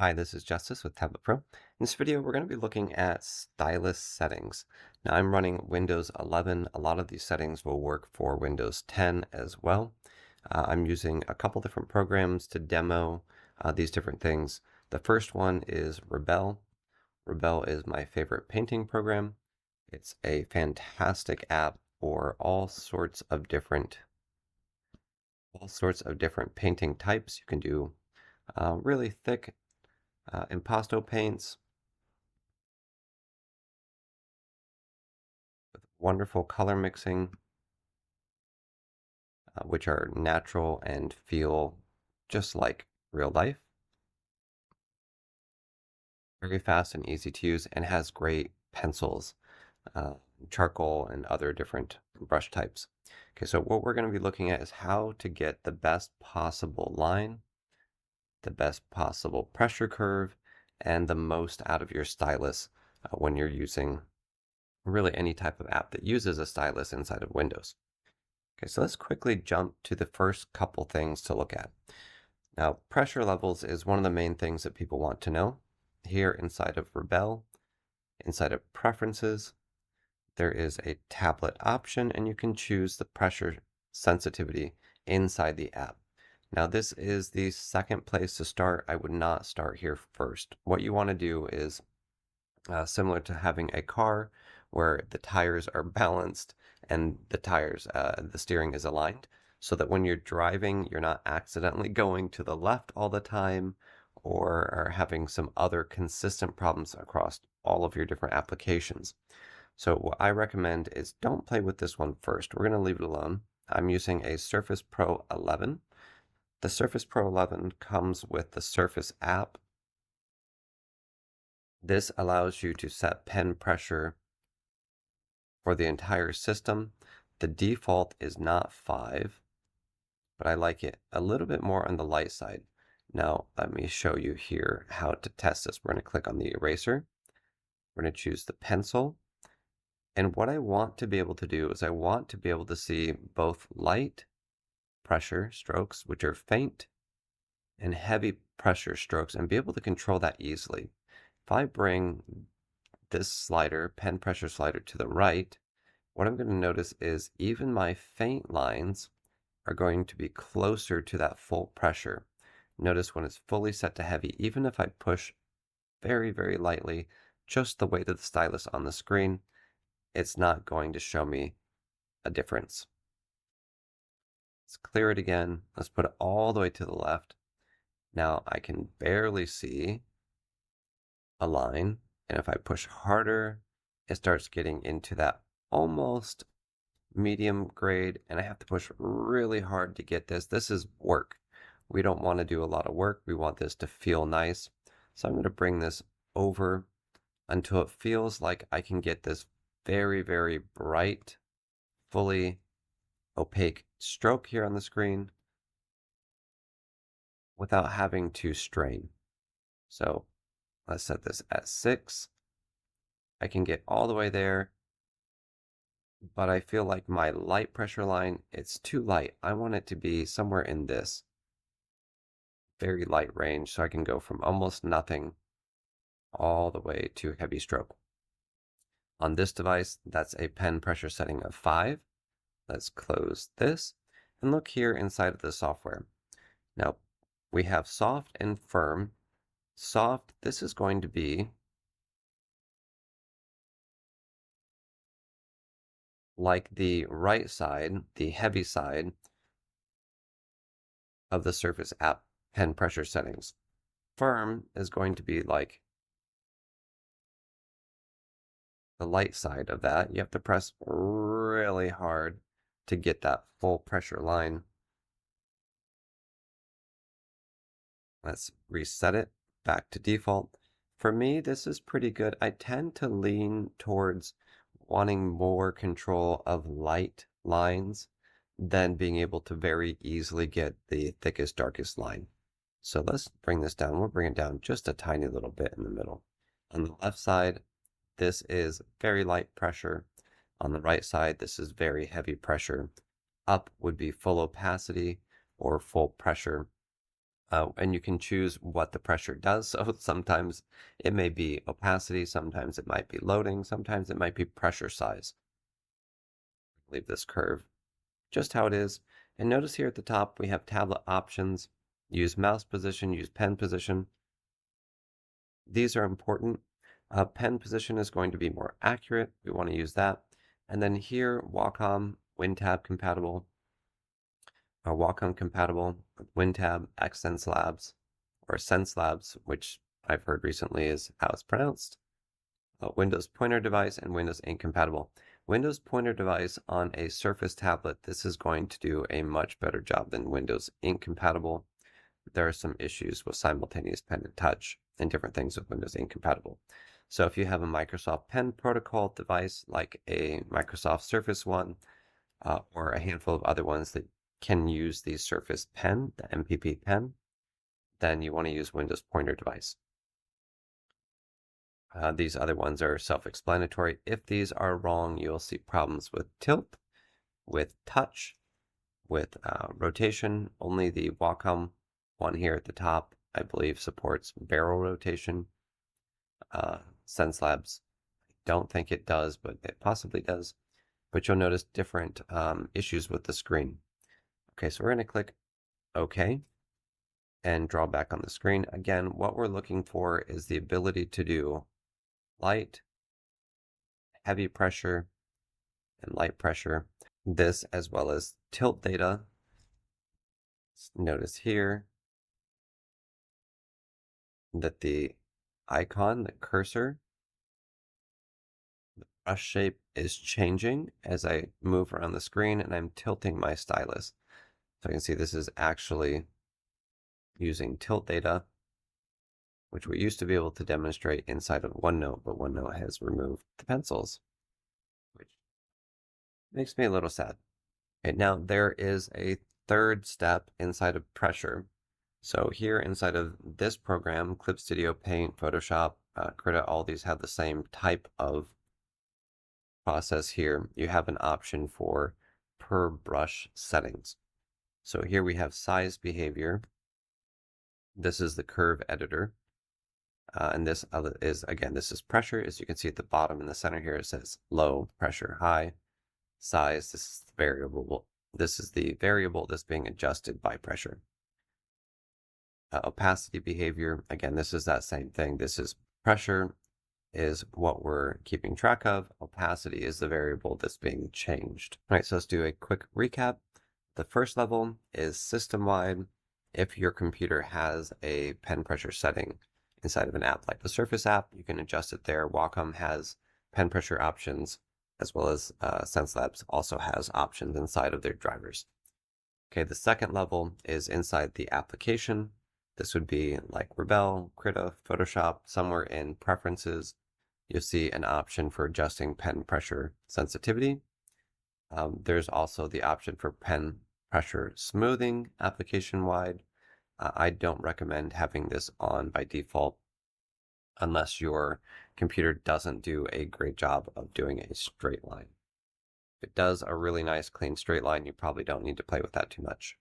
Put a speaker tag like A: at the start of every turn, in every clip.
A: Hi, this is Justice with Tablet Pro. In this video, we're going to be looking at Stylus settings. Now, I'm running Windows 11. A lot of these settings will work for Windows 10 as well. I'm using a couple different programs to demo these different things. The first one is Rebelle. Rebelle is my favorite painting program. It's a fantastic app for all sorts of different painting types. You can do really thick impasto paints with wonderful color mixing, which are natural and feel just like real life. Very fast and easy to use, and has great pencils, uh, charcoal, and other different brush types. Okay, so what we're going to be looking at is how to get the best possible line, the best possible pressure curve, and the most out of your stylus when you're using really any type of app that uses a stylus inside of Windows. Okay, so let's quickly jump to the first couple things to look at. Now, pressure levels is one of the main things that people want to know. Here inside of Rebelle, inside of Preferences, there is a tablet option, and you can choose the pressure sensitivity inside the app. Now, this is the second place to start. I would not start here first. What you want to do is similar to having a car where the tires are balanced and the steering is aligned, so that when you're driving, you're not accidentally going to the left all the time or are having some other consistent problems across all of your different applications. So what I recommend is don't play with this one first. We're going to leave it alone. I'm using a Surface Pro 11. The Surface Pro 11 comes with the Surface app. This allows you to set pen pressure for the entire system. The default is not 5, but I like it a little bit more on the light side. Now, let me show you here how to test this. We're going to click on the eraser. We're going to choose the pencil. And what I want to be able to do is I want to be able to see both light pressure strokes, which are faint, and heavy pressure strokes, and be able to control that easily. If I bring this slider, pen pressure slider, to the right, what I'm going to notice is even my faint lines are going to be closer to that full pressure. Notice when it's fully set to heavy, even if I push very, very lightly, just the weight of the stylus on the screen, it's not going to show me a difference. Let's clear it again. Let's put it all the way to the left. Now I can barely see a line, and if I push harder, it starts getting into that almost medium grade, and I have to push really hard to get this. This is work. We don't want to do a lot of work. We want this to feel nice. So I'm going to bring this over until it feels like I can get this very, very bright, fully opaque stroke here on the screen without having to strain. So let's set this at 6. I can get all the way there, but I feel like my light pressure line, it's too light. I want it to be somewhere in this very light range, so I can go from almost nothing all the way to heavy stroke. On this device, that's a pen pressure setting of 5. Let's close this and look here inside of the software. Now, we have soft and firm. Soft, this is going to be like the right side, the heavy side of the Surface app pen pressure settings. Firm is going to be like the light side of that. You have to press really hard to get that full pressure line. Let's reset it back to default. For me, this is pretty good. I tend to lean towards wanting more control of light lines than being able to very easily get the thickest, darkest line. So let's bring this down. We'll bring it down just a tiny little bit in the middle. On the left side, this is very light pressure. On the right side, this is very heavy pressure. Up would be full opacity or full pressure. And you can choose what the pressure does. So sometimes it may be opacity, sometimes it might be loading, sometimes it might be pressure size. Leave this curve just how it is. And notice here at the top, we have tablet options, use mouse position, use pen position. These are important. Pen position is going to be more accurate. We want to use that. And then here, Wacom, WinTab compatible, Wacom compatible, WinTab, SenseLabs, or SenseLabs, which I've heard recently is how it's pronounced. Windows pointer device and Windows Ink compatible. Windows pointer device on a Surface tablet, this is going to do a much better job than Windows Ink compatible. There are some issues with simultaneous pen and touch and different things with Windows Ink compatible. So if you have a Microsoft Pen Protocol device like a Microsoft Surface one, or a handful of other ones that can use the Surface Pen, the MPP pen, then you want to use Windows pointer device. These other ones are self-explanatory. If these are wrong, you'll see problems with tilt, with touch, with rotation. Only the Wacom one here at the top, I believe, supports barrel rotation. SenseLabs, I don't think it does, but it possibly does. But you'll notice different issues with the screen. Okay, so we're going to click OK and draw back on the screen. Again, what we're looking for is the ability to do light, heavy pressure, and light pressure. This as well as tilt data. Notice here that the icon, the cursor, the brush shape is changing as I move around the screen and I'm tilting my stylus. So you can see this is actually using tilt data, which we used to be able to demonstrate inside of OneNote, but OneNote has removed the pencils, which makes me a little sad. Okay, now there is a third step inside of pressure. So here inside of this program, Clip Studio, Paint, Photoshop, Krita, all these have the same type of process here. You have an option for per brush settings. So here we have size behavior. This is the curve editor. And this is, again, this is pressure. As you can see at the bottom in the center here, it says low, pressure, high. Size, this is the variable. This is the variable that's being adjusted by pressure. Opacity behavior, again, this is that same thing. This is pressure is what we're keeping track of. Opacity is the variable that's being changed. All right, so let's do a quick recap. The first level is system-wide. If your computer has a pen pressure setting inside of an app like the Surface app, you can adjust it there. Wacom has pen pressure options, as well as SenseLabs also has options inside of their drivers. Okay, the second level is inside the application. This would be like Rebelle, Krita, Photoshop. Somewhere in preferences, you'll see an option for adjusting pen pressure sensitivity. There's also the option for pen pressure smoothing application-wide. I don't recommend having this on by default unless your computer doesn't do a great job of doing a straight line. If it does a really nice clean straight line, you probably don't need to play with that too much.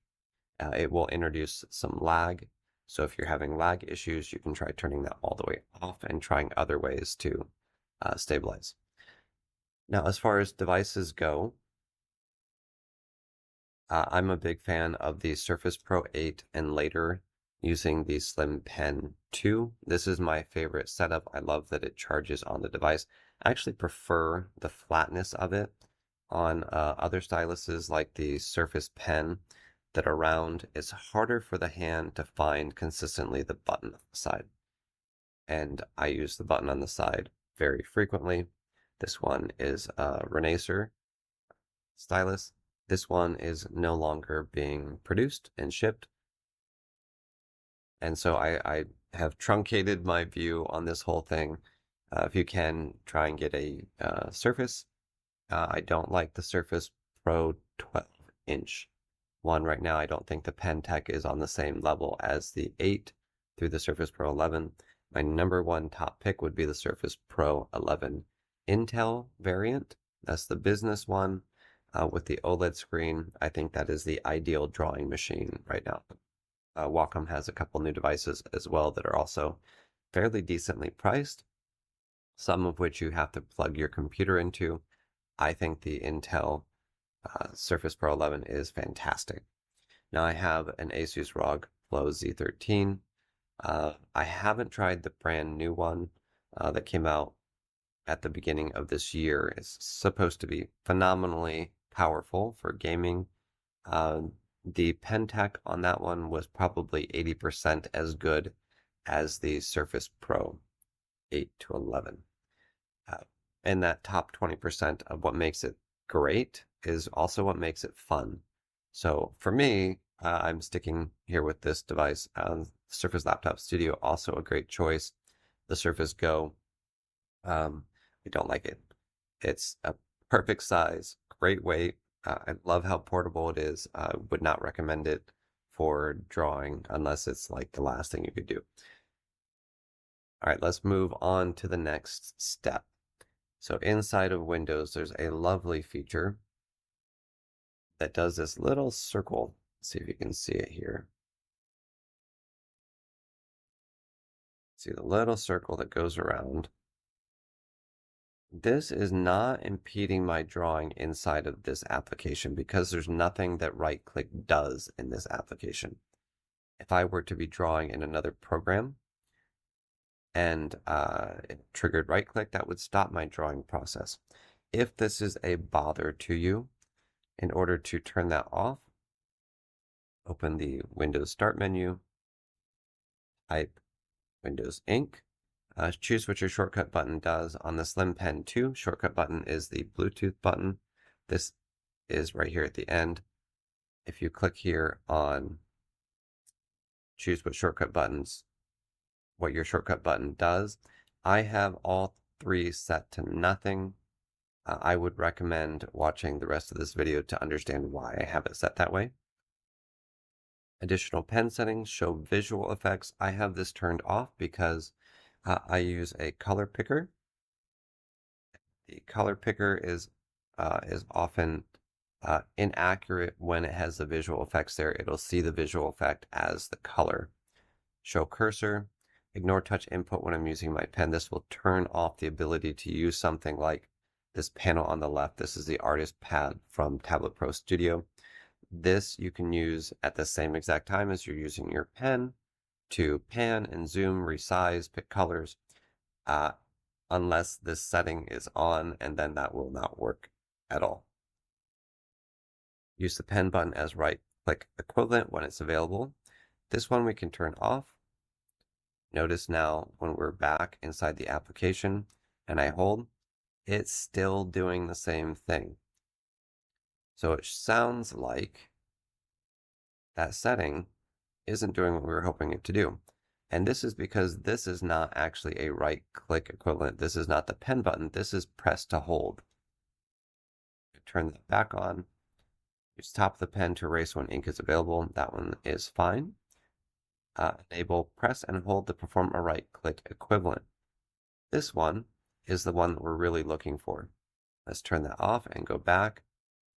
A: It will introduce some lag. So if you're having lag issues, you can try turning that all the way off and trying other ways to stabilize. Now, as far as devices go, I'm a big fan of the Surface Pro 8 and later using the Slim Pen 2. This is my favorite setup. I love that it charges on the device. I actually prefer the flatness of it on other styluses like the Surface Pen that are round. It's harder for the hand to find consistently the button on the side. And I use the button on the side very frequently. This one is a Renacer stylus. This one is no longer being produced and shipped. And so I have truncated my view on this whole thing. If you can, try and get a Surface. I don't like the Surface Pro 12-inch one right now. I don't think the pen tech is on the same level as the 8 through the Surface Pro 11. My number one top pick would be the Surface Pro 11 Intel variant. That's the business one. With the OLED screen, I think that is the ideal drawing machine right now. Wacom has a couple new devices as well that are also fairly decently priced, some of which you have to plug your computer into. I think the Intel Surface Pro 11 is fantastic. Now I have an Asus ROG Flow Z13. I haven't tried the brand new one that came out at the beginning of this year. It's supposed to be phenomenally powerful for gaming. The pen tech on that one was probably 80% as good as the Surface Pro 8 to 11. And that top 20% of what makes it great is also what makes it fun. So for me, I'm sticking here with this device. Surface Laptop Studio, also a great choice. The Surface Go, I don't like it. It's a perfect size, great weight. I love how portable it is. I would not recommend it for drawing unless it's like the last thing you could do. All right, let's move on to the next step. So inside of Windows, there's a lovely feature that does this little circle. Let's see if you can see it here. See the little circle that goes around. This is not impeding my drawing inside of this application because there's nothing that right-click does in this application. If I were to be drawing in another program and it triggered right-click, that would stop my drawing process. If this is a bother to you, in order to turn that off, open the Windows Start menu, type Windows Ink, choose what your shortcut button does. On the Slim Pen 2, shortcut button is the Bluetooth button. This is right here at the end. If you click here on choose what shortcut buttons, what your shortcut button does, I have all three set to nothing. I would recommend watching the rest of this video to understand why I have it set that way. Additional pen settings show visual effects. I have this turned off because I use a color picker. The color picker is often inaccurate when it has the visual effects there. It'll see the visual effect as the color. Show cursor. Ignore touch input when I'm using my pen. This will turn off the ability to use something like this panel on the left. This is the artist pad from Tablet Pro Studio. This you can use at the same exact time as you're using your pen to pan and zoom, resize, pick colors, unless this setting is on, and then that will not work at all. Use the pen button as right-click equivalent when it's available. This one we can turn off. Notice now when we're back inside the application and I hold, it's still doing the same thing. So it sounds like that setting isn't doing what we were hoping it to do. And this is because this is not actually a right-click equivalent. This is not the pen button. This is press to hold. Turn that back on. Use top of the pen to erase when ink is available. That one is fine. Enable press and hold to perform a right-click equivalent. This one is the one that we're really looking for. Let's turn that off and go back.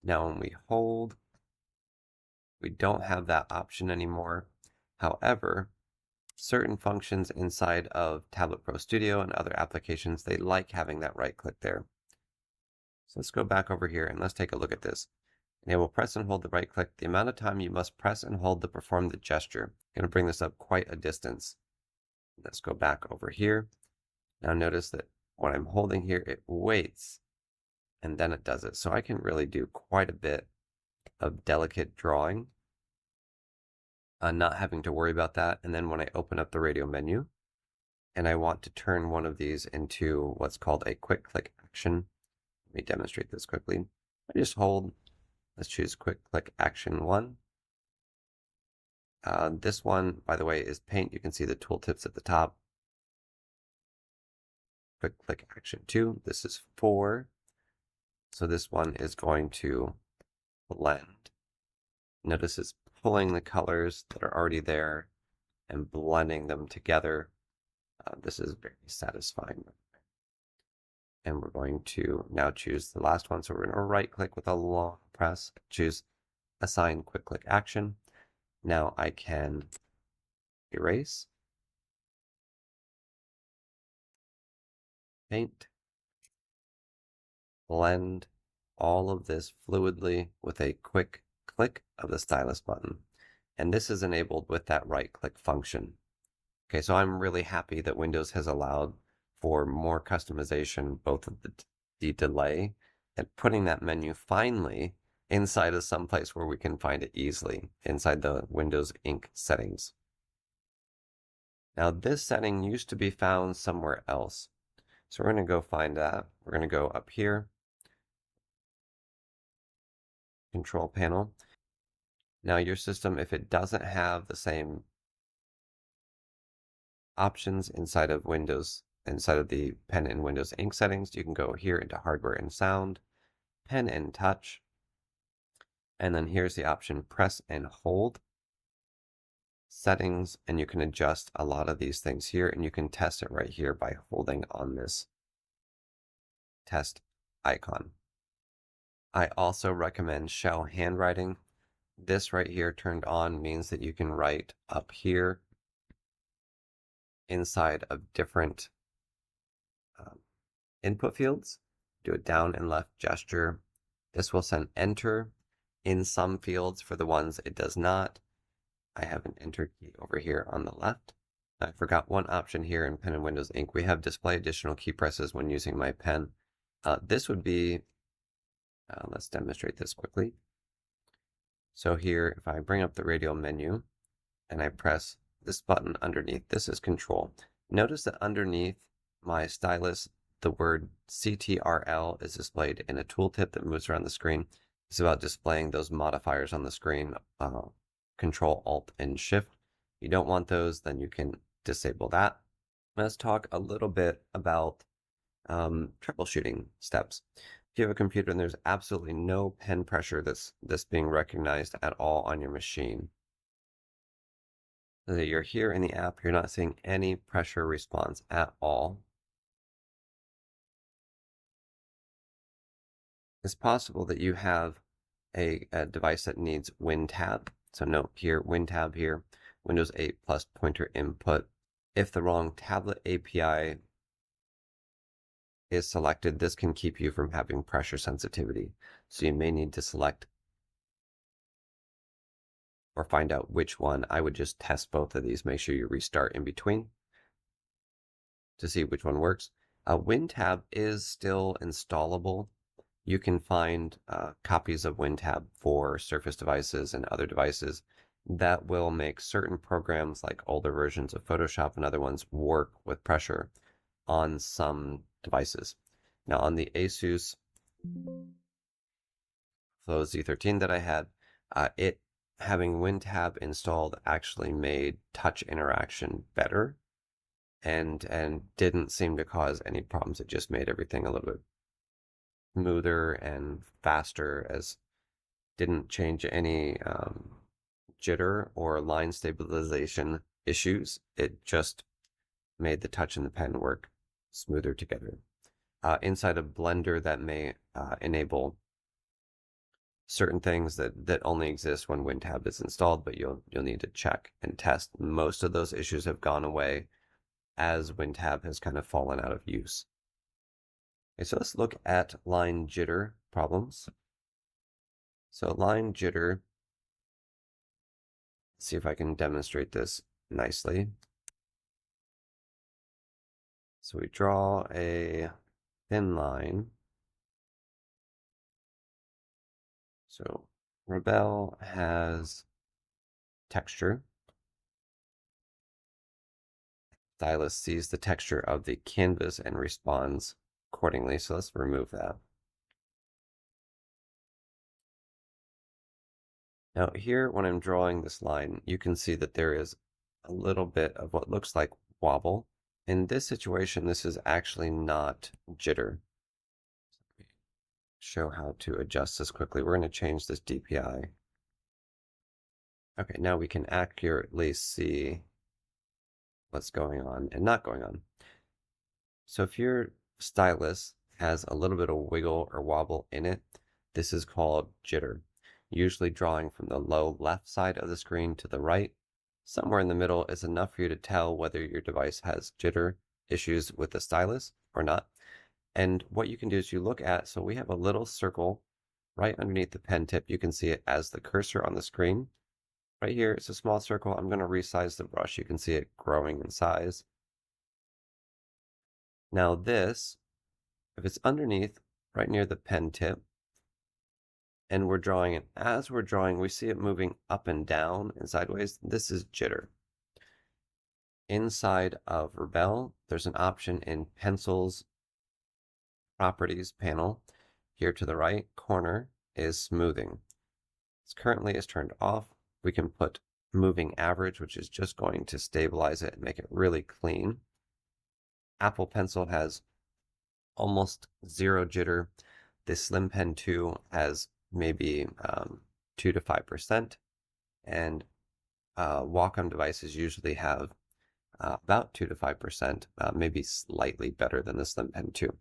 A: Now when we hold, we don't have that option anymore. However, certain functions inside of Tablet Pro Studio and other applications, they like having that right click there. So let's go back over here and let's take a look at this. Enable press and hold the right click. The amount of time you must press and hold to perform the gesture. I'm going to bring this up quite a distance. Let's go back over here. Now notice that when I'm holding here, it waits and then it does it. So I can really do quite a bit of delicate drawing, not having to worry about that. And then when I open up the radio menu and I want to turn one of these into what's called a quick click action, let me demonstrate this quickly. I just hold, let's choose quick click action 1. This one, by the way, is paint. You can see the tooltips at the top. Quick click action 2. This is 4. So this one is going to blend. Notice it's pulling the colors that are already there and blending them together. This is very satisfying. And we're going to now choose the last one. So we're going to right click with a long press, choose assign quick click action. Now I can erase, paint, blend all of this fluidly with a quick click of the stylus button. And this is enabled with that right click function. Okay, so I'm really happy that Windows has allowed for more customization, both of the delay and putting that menu finally inside of some place where we can find it easily, inside the Windows Ink settings. Now this setting used to be found somewhere else. So we're going to go find that. We're going to go up here, Control Panel. Now your system, if it doesn't have the same options inside of Windows, inside of the Pen and Windows Ink settings, you can go here into Hardware and Sound, Pen and Touch, and then here's the option Press and Hold, Settings, and you can adjust a lot of these things here, and you can test it right here by holding on this test icon. I also recommend shell handwriting. This right here turned on means that you can write up here inside of different input fields. Do a down and left gesture. This will send enter in some fields. For the ones it does not, I have an enter key over here on the left. I forgot one option here in Pen and Windows Ink. We have display additional key presses when using my pen. This would be, let's demonstrate this quickly. So here, if I bring up the Radial menu and I press this button underneath, this is Control. Notice that underneath my stylus, the word CTRL is displayed in a tooltip that moves around the screen. It's about displaying those modifiers on the screen, Control, Alt, and Shift. If you don't want those, then you can disable that. Let's talk a little bit about troubleshooting steps. If you have a computer and there's absolutely no pen pressure that's being recognized at all on your machine, so that you're here in the app, you're not seeing any pressure response at all, it's possible that you have a device that needs WinTab. So note here, WinTab here, Windows 8 plus pointer input. If the wrong tablet API is selected, this can keep you from having pressure sensitivity. So you may need to select or find out which one. I would just test both of these. Make sure you restart in between to see which one works. WinTab is still installable. You can find copies of WinTab for Surface devices and other devices that will make certain programs like older versions of Photoshop and other ones work with pressure on some devices. Now on the Asus Flow Z13 that I had, it having WinTab installed actually made touch interaction better and didn't seem to cause any problems. It just made everything a little bit smoother and faster, as didn't change any jitter or line stabilization issues. It just made the touch and the pen work smoother together. Inside of Blender, that may enable certain things that only exist when WinTab is installed, but you'll need to check and test. Most of those issues have gone away as WinTab has kind of fallen out of use. Okay, so let's look at line jitter problems. So line jitter, let's see if I can demonstrate this nicely. So we draw a thin line. So Rebelle has texture. Stylus sees the texture of the canvas and responds accordingly. So let's remove that. Now here, when I'm drawing this line, you can see that there is a little bit of what looks like wobble. In this situation, this is actually not jitter. Show how to adjust this quickly. We're going to change this DPI. Okay, now we can accurately see what's going on and not going on. So if your stylus has a little bit of wiggle or wobble in it, this is called jitter, usually drawing from the low left side of the screen to the right. Somewhere in the middle is enough for you to tell whether your device has jitter issues with the stylus or not. And what you can do is you look at, so we have a little circle right underneath the pen tip. You can see it as the cursor on the screen. Right here, it's a small circle. I'm going to resize the brush. You can see it growing in size. Now this, if it's underneath, right near the pen tip, and we're drawing it, as we're drawing, we see it moving up and down and sideways. This is jitter. Inside of Rebelle, there's an option in Pencils Properties panel. Here to the right corner is smoothing. This currently is turned off. We can put moving average, which is just going to stabilize it and make it really clean. Apple Pencil has almost zero jitter. The Slim Pen 2 has maybe 2 to 5%, and Wacom devices usually have about 2 to 5%, maybe slightly better than the Slim Pen 2.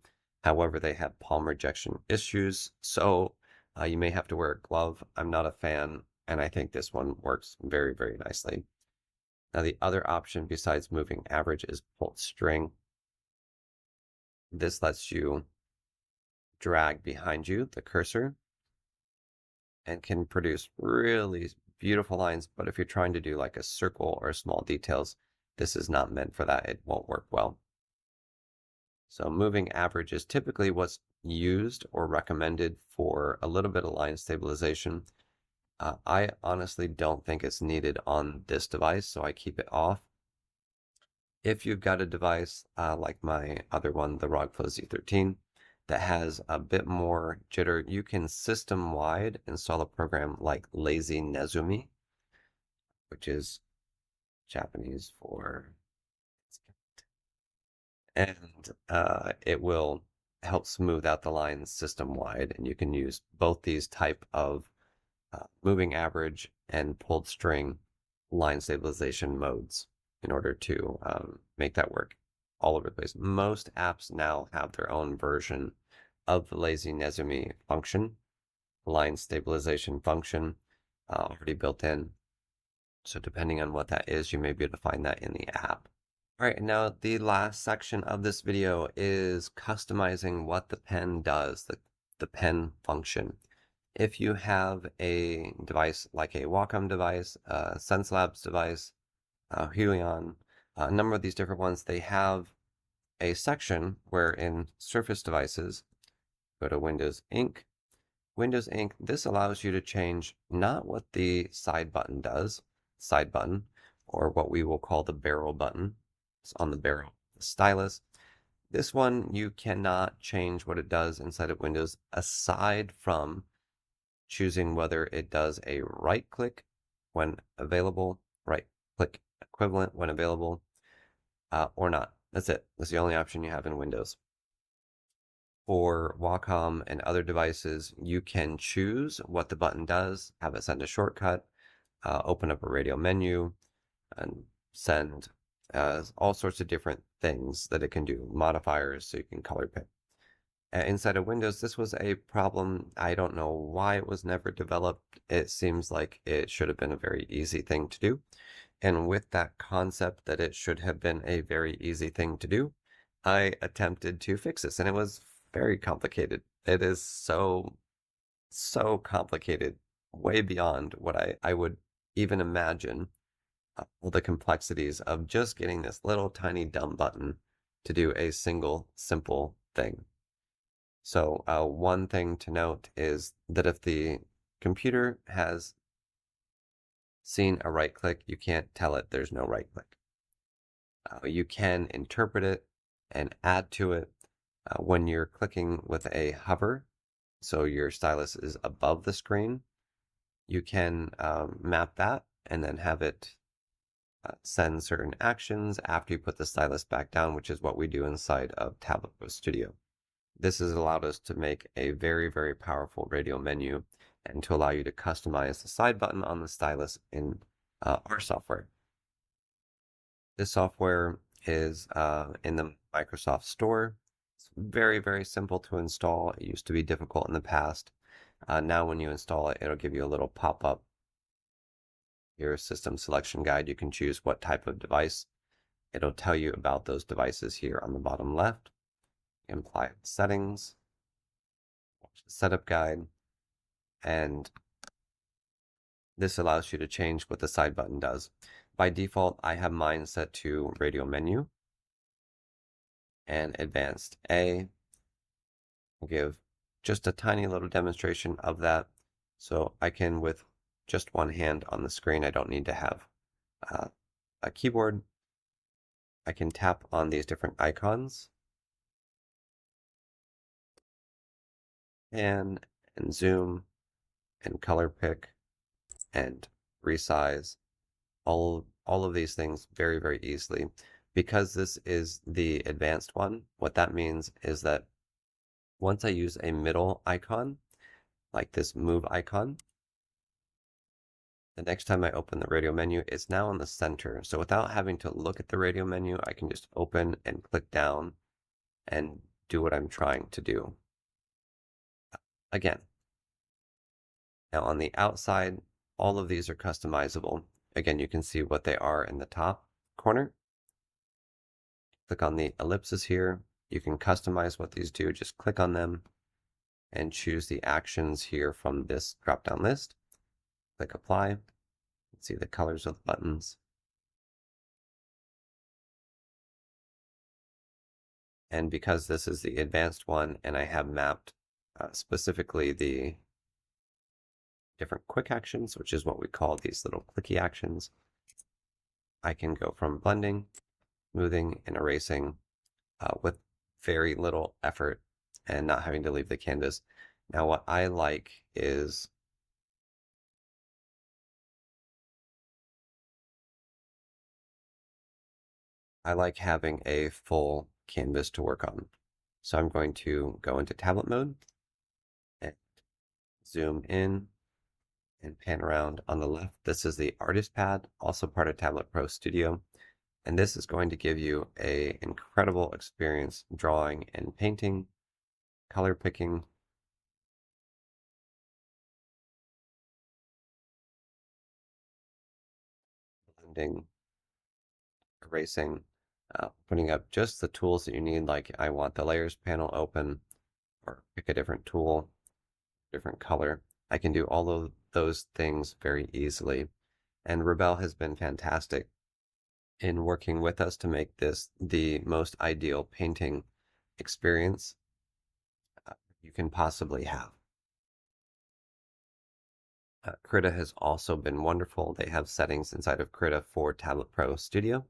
A: However, they have palm rejection issues, so you may have to wear a glove. I'm not a fan, and I think this one works very, very nicely. Now, the other option besides moving average is pulled string. This lets you drag behind you the cursor and can produce really beautiful lines, but if you're trying to do like a circle or small details, this is not meant for that. It won't work well. So moving average is typically what's used or recommended for a little bit of line stabilization. I honestly don't think it's needed on this device, so I keep it off. If you've got a device like my other one, the Rogflow Z13, that has a bit more jitter, you can system-wide install a program like Lazy Nezumi, which is Japanese for, and it will help smooth out the lines system-wide, and you can use both these type of moving average and pulled string line stabilization modes in order to make that work all over the place. Most apps now have their own version of the Lazy Nezumi function, line stabilization function, already built in. So depending on what that is, you may be able to find that in the app. All right, now the last section of this video is customizing what the pen does, the pen function. If you have a device like a Wacom device, a SenseLabs device, Huion, a number of these different ones, they have a section where in Surface devices, go to Windows Ink. Windows Ink, this allows you to change not what the side button does, side button, or what we will call the barrel button. It's on the barrel, the stylus. This one, you cannot change what it does inside of Windows aside from choosing whether it does a right click when available, right click equivalent when available, or not. That's it. That's the only option you have in Windows. For Wacom and other devices, you can choose what the button does, have it send a shortcut, open up a Radial menu, and send all sorts of different things that it can do, modifiers so you can color pick. Inside of Windows, this was a problem. I don't know why it was never developed. It seems like it should have been a very easy thing to do. And with that concept that it should have been a very easy thing to do, I attempted to fix this, and it was very complicated. It is so complicated, way beyond what I would even imagine, all the complexities of just getting this little tiny dumb button to do a single simple thing. So one thing to note is that if the computer has seen a right click, you can't tell it there's no right click. You can interpret it and add to it when you're clicking with a hover, so your stylus is above the screen. You can map that and then have it send certain actions after you put the stylus back down, which is what we do inside of Tablet Pro Studio. This has allowed us to make a very, very powerful Radial menu and to allow you to customize the side button on the stylus in our software. This software is in the Microsoft Store. It's very, very simple to install. It used to be difficult in the past. Now when you install it, it'll give you a little pop-up your system selection guide, you can choose what type of device. It'll tell you about those devices here on the bottom left. Apply settings, setup guide, and this allows you to change what the side button does. By default, I have mine set to Radial menu and advanced A. I'll give just a tiny little demonstration of that. So I can, with just one hand on the screen, I don't need to have a keyboard. I can tap on these different icons and zoom and color pick and resize all of these things very, very easily. Because this is the advanced one, what that means is that once I use a middle icon, like this move icon, the next time I open the radio menu, it's now in the center. So without having to look at the radio menu, I can just open and click down and do what I'm trying to do. Again, now on the outside, all of these are customizable. Again, you can see what they are in the top corner. Click on the ellipses here. You can customize what these do. Just click on them and choose the actions here from this drop-down list. Click apply. See the colors of the buttons. And because this is the advanced one and I have mapped specifically the different quick actions, which is what we call these little clicky actions, I can go from blending, smoothing, and erasing with very little effort and not having to leave the canvas. Now what I like is I like having a full canvas to work on. So I'm going to go into tablet mode and zoom in and pan around. On the left, this is the artist pad, also part of Tablet Pro Studio. And this is going to give you an incredible experience drawing and painting, color picking, blending, erasing, putting up just the tools that you need, like I want the layers panel open, or pick a different tool, different color. I can do all of those things very easily. And Rebelle has been fantastic in working with us to make this the most ideal painting experience you can possibly have. Krita has also been wonderful. They have settings inside of Krita for Tablet Pro Studio.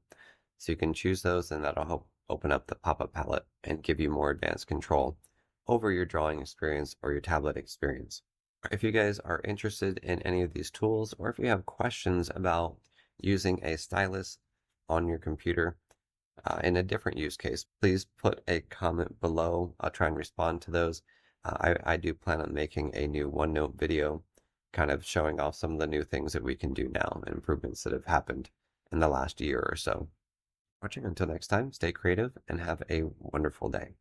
A: So you can choose those and that'll help open up the pop-up palette and give you more advanced control over your drawing experience or your tablet experience. If you guys are interested in any of these tools, or if you have questions about using a stylus on your computer in a different use case, please put a comment below. I'll try and respond to those. I do plan on making a new OneNote video kind of showing off some of the new things that we can do now and improvements that have happened in the last year or so. Watching until next time, stay creative and have a wonderful day.